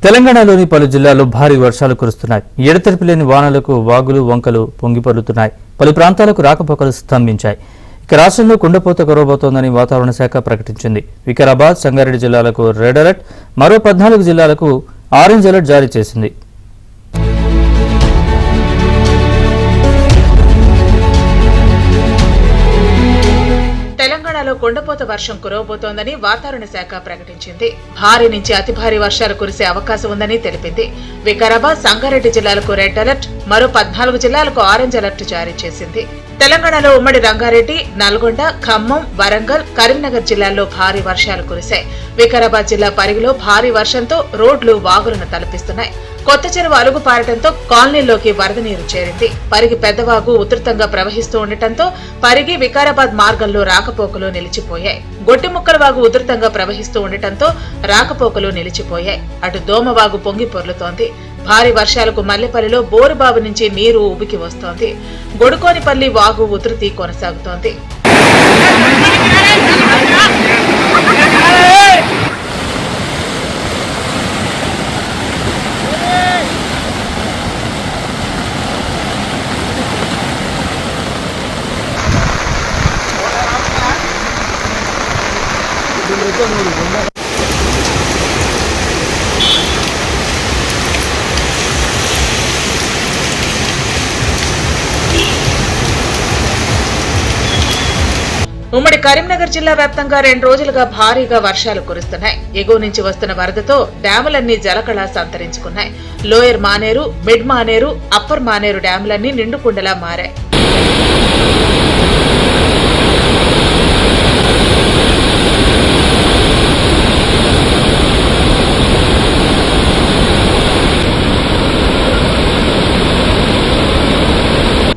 తెలంగాణలోని పలు జిల్లాల్లో భారీ వర్షాలు కురుస్తున్నాయి. ఎడతెరిపి లేని వానలకు వాగులు వంకలు పొంగిపొర్లుతున్నాయి. పలు ప్రాంతాలకు రాకపోకలు స్తంభించాయి. ఇక రాష్ట్రంలో కుండపోత కురవబోతోందని వాతావరణ శాఖ ప్రకటించింది. వికారాబాద్, సంగారెడ్డి జిల్లాలకు రెడ్ అలర్ట్, మరో 14 జిల్లాలకు ఆరెంజ్ అలర్ట్ జారీ చేసింది. తెలంగాణలో కుండపోత వర్షం కురవబోతోందని వాతావరణ శాఖ ప్రకటించింది. భారీ నుంచి అతి భారీ వర్షాలు కురిసే అవకాశం ఉందని తెలిపింది. వికారాబాద్, సంగారెడ్డి జిల్లాలకు రెడ్ అలర్ట్, మరో 14 జిల్లాలకు ఆరెంజ్ అలర్ట్ జారీ చేసింది. తెలంగాణలో ఉమ్మడి రంగారెడ్డి, నల్గొండ, ఖమ్మం, వరంగల్, కరీంనగర్ జిల్లాల్లో భారీ వర్షాలు కురిశాయి. వికారాబాద్ జిల్లా పరిగిలో భారీ వర్షంతో రోడ్లు వాగులను తలపిస్తున్నాయి. కొత్త చెరువు అలుగు పారటంతో కాలనీల్లోకి వరద నీరు చేరింది. పరిగి పెద్దవాగు ఉధృతంగా ప్రవహిస్తూ ఉండటంతో పరిగి, వికారాబాద్ మార్గంలో రాకపోకలు నిలిచిపోయాయి. గొట్టిముక్కల వాగు ఉధృతంగా ప్రవహిస్తూ ఉండటంతో రాకపోకలు నిలిచిపోయాయి. అటు దోమవాగు పొంగి పొర్లుతోంది. భారీ వర్షాలకు మల్లెపల్లిలో బోరుబావి నుంచి నీరు ఉబికి వస్తోంది. గొడుకోనిపల్లి వాగు ఉధృతి కొనసాగుతోంది. ఉమ్మడి కరీంనగర్ జిల్లా వ్యాప్తంగా 2 రోజులుగా భారీగా వర్షాలు కురుస్తున్నాయి. ఎగువ నుంచి వస్తున్న వరదతో డ్యాములన్నీ జలకళ సంతరించుకున్నాయి. Lower Maneru, mid Maneru, upper Maneru డ్యాములన్నీ నిండుకుండలా మారాయి.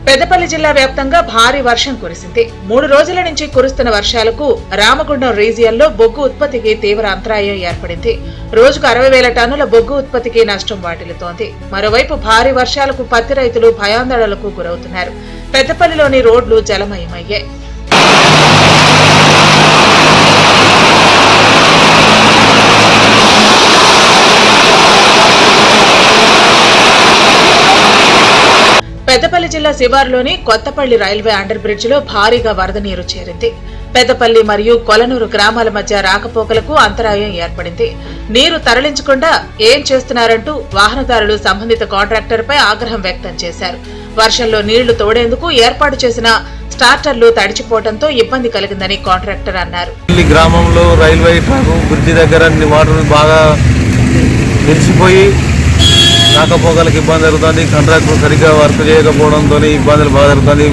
పెద్దపల్లి జిల్లా వ్యాప్తంగా భారీ వర్షం కురిసింది. 3 రోజుల నుంచి కురుస్తున్న వర్షాలకు రామగుండం రీజియన్లో బొగ్గు ఉత్పత్తికి తీవ్ర అంతరాయం ఏర్పడింది. రోజుకు 60,000 టన్నుల బొగ్గు ఉత్పత్తికి నష్టం వాటిల్లుతోంది. మరోవైపు భారీ వర్షాలకు పత్తి రైతులు భయాందోళనలకు గురవుతున్నారు. పెద్దపల్లిలోని రోడ్లు జలమయమయ్యాయి. పెద్దపల్లి జిల్లా శివారులోని కొత్తపల్లి రైల్వే అండర్ బ్రిడ్జ్ లో భారీగా వరద నీరు చేరింది. పెద్దపల్లి మరియు కొలనూరు గ్రామాల మధ్య రాకపోకలకు అంతరాయం ఏర్పడింది. నీరు తరలించకుండా ఏం చేస్తున్నారంటూ వాహనదారులు సంబంధిత కాంట్రాక్టర్ పై ఆగ్రహం వ్యక్తం చేశారు. వర్షంలో నీళ్లు తోడేందుకు ఏర్పాటు చేసిన స్టార్టర్లు తడిచిపోవడంతో ఇబ్బంది కలిగిందని కాంట్రాక్టర్ అన్నారు. గ్రామంలో రైల్వే ట్రాక్ బ్రిడ్జి దగ్గర వాటర్ బాగా నిలిచిపోయి రాకపోకలకు ఇబ్బంది జరుగుతుంది. కాంట్రాక్టర్ సరిగ్గా వర్క్ చేయకపోవడంతో ఇబ్బందులు బాగా జరుగుతుంది.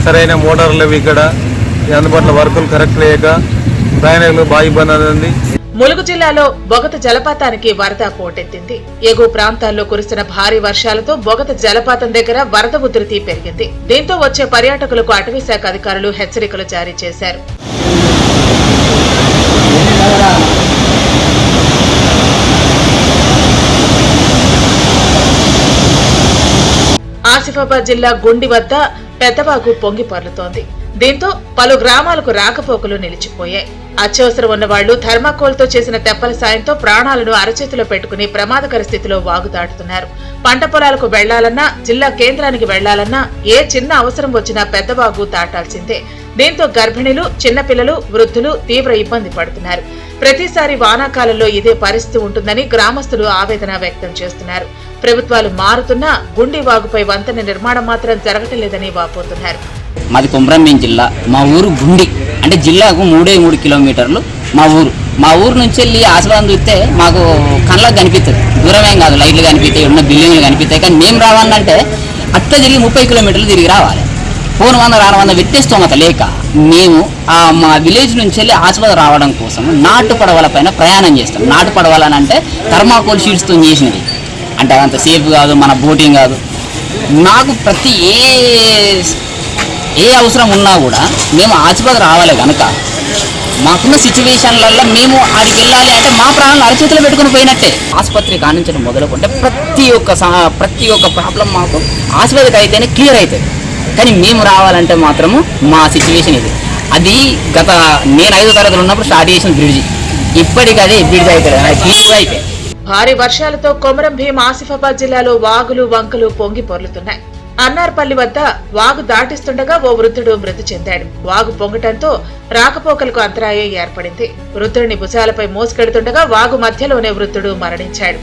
సరైన మోటార్లు లేవు, ఇక్కడ అందుబాటులో వర్కులు కరెక్ట్ లేక ప్రయాణికులు బాగా ఇబ్బంది అవుతుంది. ములుగు జిల్లాలో బొగత జలపాతానికి వరద పోటెత్తింది. ఎగువ ప్రాంతాల్లో కురిసిన భారీ వర్షాలతో బొగత జలపాతం దగ్గర వరద ఉధృతి పెరిగింది. దీంతో వచ్చే పర్యాటకులకు అటవీ శాఖ అధికారులు హెచ్చరికలు జారీ చేశారు. ఆసిఫాబాద్ జిల్లా గుండి వద్ద పెద్దవాగు పొంగి పొర్లుతోంది. దీంతో పలు గ్రామాలకు రాకపోకలు నిలిచిపోయాయి. అత్యవసరం ఉన్నవాళ్లు థర్మాకోల్తో చేసిన తెప్పల సాయంతో ప్రాణాలను అరచేతిలో పెట్టుకుని ప్రమాదకర స్థితిలో వాగు దాటుతున్నారు. పంట పొలాలకు వెళ్లాలన్నా, జిల్లా కేంద్రానికి వెళ్లాలన్నా ఏ చిన్న అవసరం వచ్చినా పెద్దవాగు దాటాల్సిందే. దీంతో గర్భిణీలు, చిన్నపిల్లలు, వృద్ధులు తీవ్ర ఇబ్బంది పడుతున్నారు. ప్రతిసారి వానాకాలంలో ఇదే పరిస్థితి ఉంటుందని గ్రామస్తులు ఆవేదన వ్యక్తం చేస్తున్నారు. ప్రభుత్వాలు మారుతున్నా గుండి వాగుపై వంతెన నిర్మాణం మాత్రం జరగటం లేదని వాపోతున్నారు. మాది కొమరంభీం జిల్లా. మా ఊరు గుండి, అంటే జిల్లాకు 3 కిలోమీటర్లు మా ఊరు నుంచి వెళ్ళి ఆసిఫాబాద్ చూస్తే మాకు కళ్ళకు కనిపిస్తుంది. దూరమేం కాదు, లైట్లు కనిపిస్తాయి, ఉన్న బిల్డింగ్లు కనిపిస్తాయి. కానీ మేము రావాలంటే అట్లా తిరిగి 30 కిలోమీటర్లు తిరిగి రావాలి. 400-600 వ్యత్యస్తోమత లేక మేము మా విలేజ్ నుంచి వెళ్ళి ఆసిఫాబాద్ రావడం కోసం నాటు పడవల పైన ప్రయాణం చేస్తాం. నాటు పడవలని అంటే థర్మాకోల్ షీట్స్తో చేసినవి, అంటే అదంత సేఫ్ కాదు, మన బోటింగ్ కాదు. నాకు ప్రతి ఏ అవసరం ఉన్నా కూడా మేము ఆసిఫాబాద్ రావాలి కనుక మాకున్న సిచ్యువేషన్లలో మేము ఆడికి వెళ్ళాలి అంటే మా ప్రాణాలు అరచేతిలో పెట్టుకుని పోయినట్టే. ఆసుపత్రి కానించడం మొదలుకుంటే ప్రతి ఒక్క ప్రాబ్లం మాకు ఆసుపత్రికి అయితేనే క్లియర్ అవుతుంది. కానీ మేము రావాలంటే మాత్రము మా సిచ్యువేషన్ ఇది. అది నేను 5వ తరగతిలో ఉన్నప్పుడు స్టార్ట్ చేసిన బ్రిడ్జి, ఇప్పటికీ అది బ్రిడ్జ్ అయిపోయింది, క్లియర్ అయిపోయింది. భారీ వర్షాలతో కొమరం భీం ఆసిఫాబాద్ జిల్లాలో వాగులు వంకలు పొంగి పొర్లుతున్నాయి. అన్నార్పల్లి వద్ద వాగు దాటిస్తుండగా ఓ వృద్ధుడు మృతి చెందాడు. వాగు పొంగటంతో రాకపోకలకు అంతరాయం ఏర్పడింది. వృద్ధుడిని భుజాలపై మోసుకెడుతుండగా వాగు మధ్యలోనే వృద్ధుడు మరణించాడు.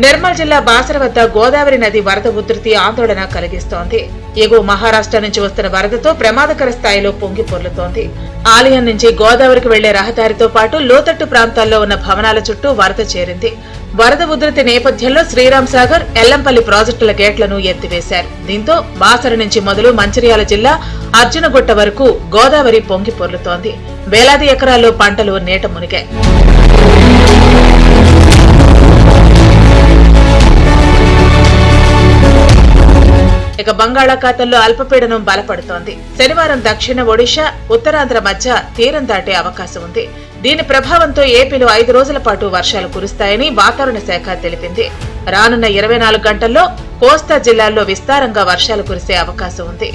నిర్మల్ జిల్లా బాసర వద్ద గోదావరి నది వరద ఉధృతి ఆందోళన కలిగిస్తోంది. ఎగువ మహారాష్ట్ర నుంచి వస్తున్న వరదతో ప్రమాదకర స్థాయిలో పొంగి పొర్లుతోంది. ఆలయం నుంచి గోదావరికి వెళ్లే రహదారితో పాటు లోతట్టు ప్రాంతాల్లో ఉన్న భవనాల చుట్టూ వరద చేరింది. వరద ఉధృతి నేపథ్యంలో శ్రీరామ్ సాగర్, ఎల్లంపల్లి ప్రాజెక్టుల గేట్లను ఎత్తివేశారు. దీంతో బాసర నుంచి మొదలు మంచిర్యాల జిల్లా అర్జునగుట్ట వరకు గోదావరి పొంగి పొర్లుతోంది. వేలాది ఎకరాల్లో పంటలు నీట మునిగాయి. ఇక బంగాళాఖాతంలో అల్పపీడనం బలపడుతోంది. శనివారం దక్షిణ ఒడిషా, ఉత్తరాంధ్ర మధ్య తీరం దాటే అవకాశం ఉంది. దీని ప్రభావంతో ఏపీలో 5 రోజుల పాటు వర్షాలు కురుస్తాయని వాతావరణ శాఖ తెలిపింది. రానున్న 24 గంటల్లో కోస్తా జిల్లాల్లో విస్తారంగా వర్షాలు కురిసే అవకాశం ఉంది.